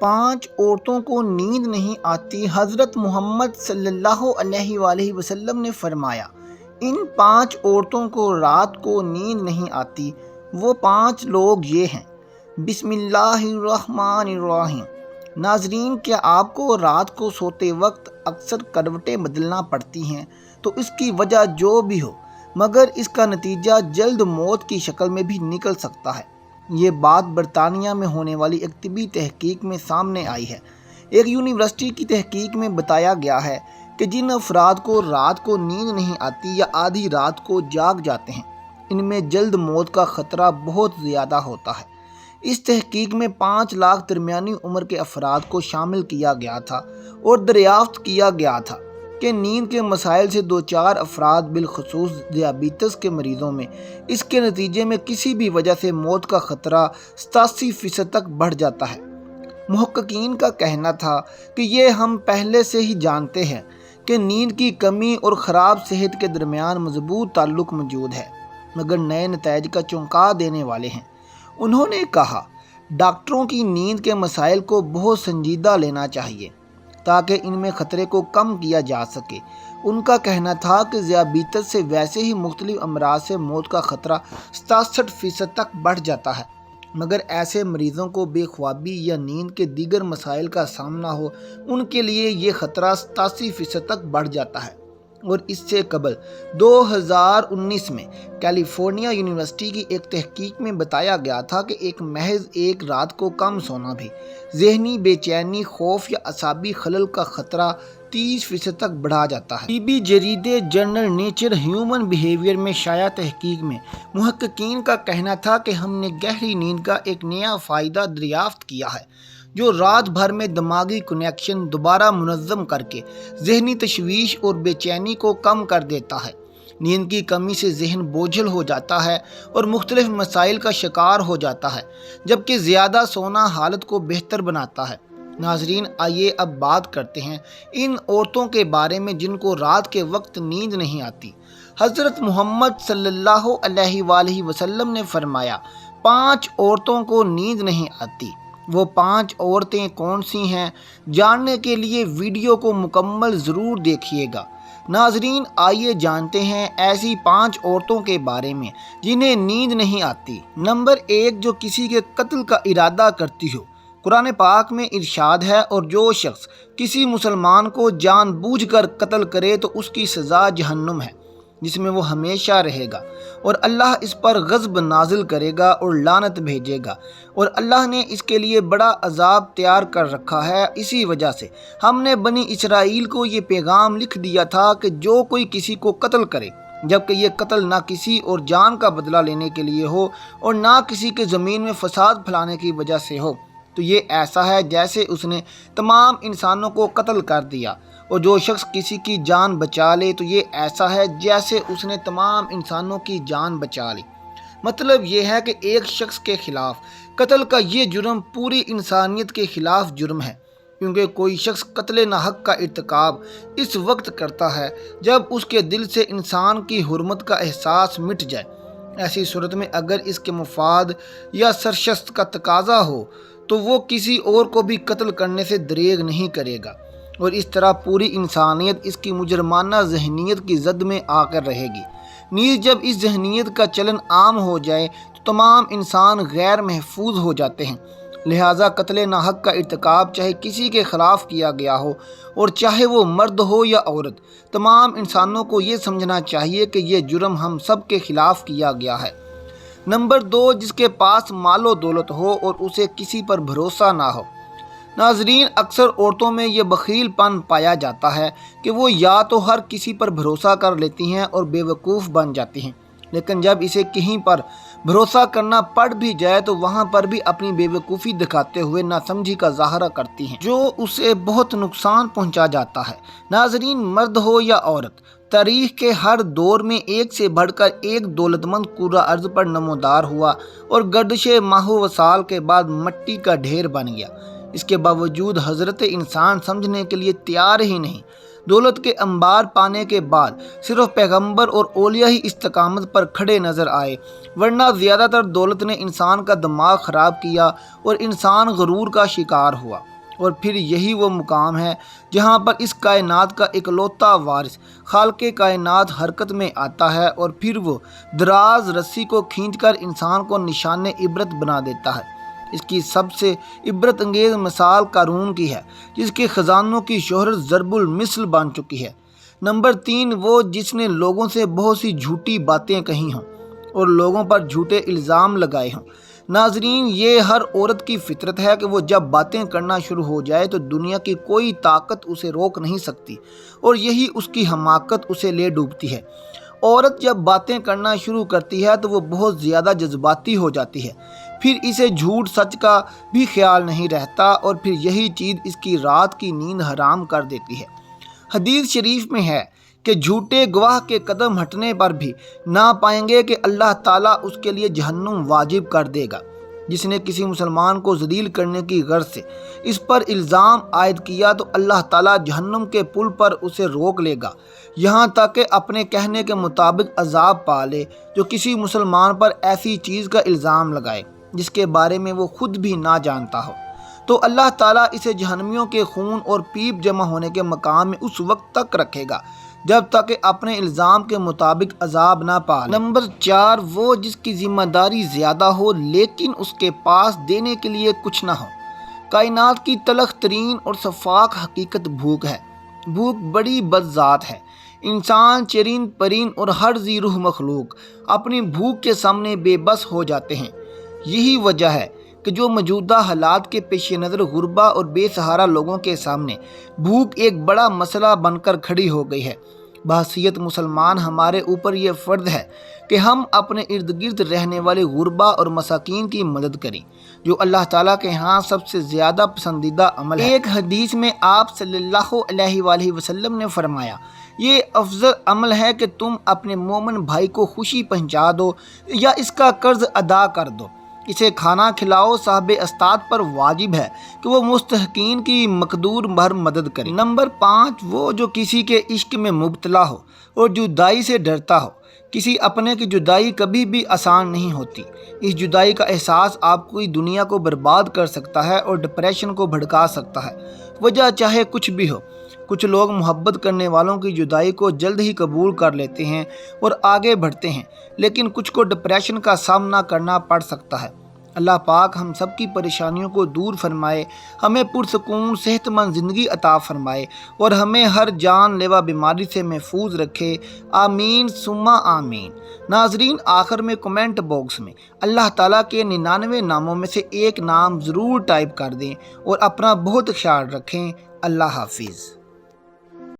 5 عورتوں کو نیند نہیں آتی۔ حضرت محمد صلی اللہ علیہ وآلہ وسلم نے فرمایا، ان 5 عورتوں کو رات کو نیند نہیں آتی۔ وہ 5 لوگ یہ ہیں۔ بسم اللہ الرحمن الرحیم۔ ناظرین، کیا آپ کو رات کو سوتے وقت اکثر کروٹیں بدلنا پڑتی ہیں؟ تو اس کی وجہ جو بھی ہو، مگر اس کا نتیجہ جلد موت کی شکل میں بھی نکل سکتا ہے۔ یہ بات برطانیہ میں ہونے والی ایک طبی تحقیق میں سامنے آئی ہے۔ ایک یونیورسٹی کی تحقیق میں بتایا گیا ہے کہ جن افراد کو رات کو نیند نہیں آتی یا آدھی رات کو جاگ جاتے ہیں، ان میں جلد موت کا خطرہ بہت زیادہ ہوتا ہے۔ اس تحقیق میں 5 لاکھ درمیانی عمر کے افراد کو شامل کیا گیا تھا اور دریافت کیا گیا تھا کہ نیند کے مسائل سے دوچار افراد، بالخصوص ذیابیطس کے مریضوں میں، اس کے نتیجے میں کسی بھی وجہ سے موت کا خطرہ 87% تک بڑھ جاتا ہے۔ محققین کا کہنا تھا کہ یہ ہم پہلے سے ہی جانتے ہیں کہ نیند کی کمی اور خراب صحت کے درمیان مضبوط تعلق موجود ہے، مگر نئے نتائج کا چونکا دینے والے ہیں۔ انہوں نے کہا، ڈاکٹروں کی نیند کے مسائل کو بہت سنجیدہ لینا چاہیے تاکہ ان میں خطرے کو کم کیا جا سکے۔ ان کا کہنا تھا کہ ذیابیطس سے ویسے ہی مختلف امراض سے موت کا خطرہ 67% تک بڑھ جاتا ہے، مگر ایسے مریضوں کو بے خوابی یا نیند کے دیگر مسائل کا سامنا ہو، ان کے لیے یہ خطرہ 87% تک بڑھ جاتا ہے۔ اور اس سے قبل 2019 میں کیلیفورنیا یونیورسٹی کی ایک تحقیق میں بتایا گیا تھا کہ محض ایک رات کو کم سونا بھی ذہنی بے چینی، خوف یا اعصابی خلل کا خطرہ 30% تک بڑھا جاتا ہے۔ طبی جریدے جرنل نیچر ہیومن بیہیویئر میں شائع تحقیق میں محققین کا کہنا تھا کہ ہم نے گہری نیند کا ایک نیا فائدہ دریافت کیا ہے جو رات بھر میں دماغی کنیکشن دوبارہ منظم کر کے ذہنی تشویش اور بے چینی کو کم کر دیتا ہے۔ نیند کی کمی سے ذہن بوجھل ہو جاتا ہے اور مختلف مسائل کا شکار ہو جاتا ہے، جبکہ زیادہ سونا حالت کو بہتر بناتا ہے۔ ناظرین، آئیے اب بات کرتے ہیں ان عورتوں کے بارے میں جن کو رات کے وقت نیند نہیں آتی۔ حضرت محمد صلی اللہ علیہ وآلہ وسلم نے فرمایا، 5 عورتوں کو نیند نہیں آتی۔ وہ 5 عورتیں کون سی ہیں؟ جاننے کے لیے ویڈیو کو مکمل ضرور دیکھیے گا۔ ناظرین، آئیے جانتے ہیں ایسی 5 عورتوں کے بارے میں جنہیں نیند نہیں آتی۔ نمبر 1، جو کسی کے قتل کا ارادہ کرتی ہو۔ قرآن پاک میں ارشاد ہے، اور جو شخص کسی مسلمان کو جان بوجھ کر قتل کرے تو اس کی سزا جہنم ہے، جس میں وہ ہمیشہ رہے گا، اور اللہ اس پر غضب نازل کرے گا اور لعنت بھیجے گا، اور اللہ نے اس کے لیے بڑا عذاب تیار کر رکھا ہے۔ اسی وجہ سے ہم نے بنی اسرائیل کو یہ پیغام لکھ دیا تھا کہ جو کوئی کسی کو قتل کرے، جبکہ یہ قتل نہ کسی اور جان کا بدلہ لینے کے لیے ہو اور نہ کسی کے زمین میں فساد پھیلانے کی وجہ سے ہو، تو یہ ایسا ہے جیسے اس نے تمام انسانوں کو قتل کر دیا، اور جو شخص کسی کی جان بچا لے تو یہ ایسا ہے جیسے اس نے تمام انسانوں کی جان بچا لی۔ مطلب یہ ہے کہ ایک شخص کے خلاف قتل کا یہ جرم پوری انسانیت کے خلاف جرم ہے، کیونکہ کوئی شخص قتل ناحق کا ارتکاب اس وقت کرتا ہے جب اس کے دل سے انسان کی حرمت کا احساس مٹ جائے۔ ایسی صورت میں اگر اس کے مفاد یا سرشست کا تقاضا ہو تو وہ کسی اور کو بھی قتل کرنے سے دریغ نہیں کرے گا، اور اس طرح پوری انسانیت اس کی مجرمانہ ذہنیت کی زد میں آ کر رہے گی۔ نیز جب اس ذہنیت کا چلن عام ہو جائے تو تمام انسان غیر محفوظ ہو جاتے ہیں۔ لہٰذا قتل ناحق کا ارتکاب چاہے کسی کے خلاف کیا گیا ہو اور چاہے وہ مرد ہو یا عورت، تمام انسانوں کو یہ سمجھنا چاہیے کہ یہ جرم ہم سب کے خلاف کیا گیا ہے۔ نمبر 2، جس کے پاس مال و دولت ہو اور اسے کسی پر بھروسہ نہ ہو۔ ناظرین، اکثر عورتوں میں یہ بخیل پن پایا جاتا ہے کہ وہ یا تو ہر کسی پر بھروسہ کر لیتی ہیں اور بے وقوف بن جاتی ہیں، لیکن جب اسے کہیں پر بھروسہ کرنا پڑ بھی جائے تو وہاں پر بھی اپنی بے وقوفی دکھاتے ہوئے ناسمجھی کا مظاہرہ کرتی ہیں، جو اسے بہت نقصان پہنچا جاتا ہے۔ ناظرین، مرد ہو یا عورت، تاریخ کے ہر دور میں ایک سے بڑھ کر ایک دولت مند کرہ ارض پر نمودار ہوا اور گردش ماہو و سال کے بعد مٹی کا ڈھیر بن گیا۔ اس کے باوجود حضرت انسان سمجھنے کے لیے تیار ہی نہیں۔ دولت کے انبار پانے کے بعد صرف پیغمبر اور اولیاء ہی استقامت پر کھڑے نظر آئے، ورنہ زیادہ تر دولت نے انسان کا دماغ خراب کیا اور انسان غرور کا شکار ہوا۔ اور پھر یہی وہ مقام ہے جہاں پر اس کائنات کا اکلوتا وارث خالق کائنات حرکت میں آتا ہے، اور پھر وہ دراز رسی کو کھینچ کر انسان کو نشان عبرت بنا دیتا ہے۔ اس کی سب سے عبرت انگیز مثال قارون کی ہے، جس کے خزانوں کی شہرت ضرب المثل بن چکی ہے۔ نمبر 3، وہ جس نے لوگوں سے بہت سی جھوٹی باتیں کہی ہوں اور لوگوں پر جھوٹے الزام لگائے ہوں۔ ناظرین، یہ ہر عورت کی فطرت ہے کہ وہ جب باتیں کرنا شروع ہو جائے تو دنیا کی کوئی طاقت اسے روک نہیں سکتی، اور یہی اس کی حماقت اسے لے ڈوبتی ہے۔ عورت جب باتیں کرنا شروع کرتی ہے تو وہ بہت زیادہ جذباتی ہو جاتی ہے، پھر اسے جھوٹ سچ کا بھی خیال نہیں رہتا، اور پھر یہی چیز اس کی رات کی نیند حرام کر دیتی ہے۔ حدیث شریف میں ہے کہ جھوٹے گواہ کے قدم ہٹنے پر بھی نہ پائیں گے کہ اللہ تعالیٰ اس کے لیے جہنم واجب کر دے گا۔ جس نے کسی مسلمان کو ذلیل کرنے کی غرض سے اس پر الزام عائد کیا تو اللہ تعالیٰ جہنم کے پل پر اسے روک لے گا، یہاں تک کہ اپنے کہنے کے مطابق عذاب پا لے جو کسی مسلمان پر ایسی چیز کا الزام لگائے جس کے بارے میں وہ خود بھی نہ جانتا ہو، تو اللہ تعالیٰ اسے جہنمیوں کے خون اور پیپ جمع ہونے کے مقام میں اس وقت تک رکھے گا جب تک کہ اپنے الزام کے مطابق عذاب نہ پا لے۔ نمبر 4، وہ جس کی ذمہ داری زیادہ ہو لیکن اس کے پاس دینے کے لیے کچھ نہ ہو۔ کائنات کی تلخ ترین اور شفاف حقیقت بھوک ہے۔ بھوک بڑی بد ذات ہے۔ انسان، چرند پرند اور ہر ذی روح مخلوق اپنی بھوک کے سامنے بے بس ہو جاتے ہیں۔ یہی وجہ ہے کہ جو موجودہ حالات کے پیش نظر غربا اور بے سہارا لوگوں کے سامنے بھوک ایک بڑا مسئلہ بن کر کھڑی ہو گئی ہے۔ بحیثیت مسلمان ہمارے اوپر یہ فرض ہے کہ ہم اپنے ارد گرد رہنے والے غربا اور مساکین کی مدد کریں، جو اللہ تعالیٰ کے ہاں سب سے زیادہ پسندیدہ عمل ہے۔ ایک حدیث میں آپ صلی اللہ علیہ وآلہ وسلم نے فرمایا، یہ افضل عمل ہے کہ تم اپنے مومن بھائی کو خوشی پہنچا دو یا اس کا قرض ادا کر دو، اسے کھانا کھلاؤ۔ صاحب استاد پر واجب ہے کہ وہ مستحقین کی مقدور بھر مدد کرے۔ نمبر 5، وہ جو کسی کے عشق میں مبتلا ہو اور جدائی سے ڈرتا ہو۔ کسی اپنے کی جدائی کبھی بھی آسان نہیں ہوتی۔ اس جدائی کا احساس آپ کی دنیا کو برباد کر سکتا ہے اور ڈپریشن کو بھڑکا سکتا ہے، وجہ چاہے کچھ بھی ہو۔ کچھ لوگ محبت کرنے والوں کی جدائی کو جلد ہی قبول کر لیتے ہیں اور آگے بڑھتے ہیں، لیکن کچھ کو ڈپریشن کا سامنا کرنا پڑ سکتا ہے۔ اللہ پاک ہم سب کی پریشانیوں کو دور فرمائے، ہمیں پرسکون صحت مند زندگی عطا فرمائے اور ہمیں ہر جان لیوا بیماری سے محفوظ رکھے، آمین ثم آمین۔ ناظرین، آخر میں کمنٹ باکس میں اللہ تعالیٰ کے 99 ناموں میں سے ایک نام ضرور ٹائپ کر دیں اور اپنا بہت خیال رکھیں۔ اللہ حافظ۔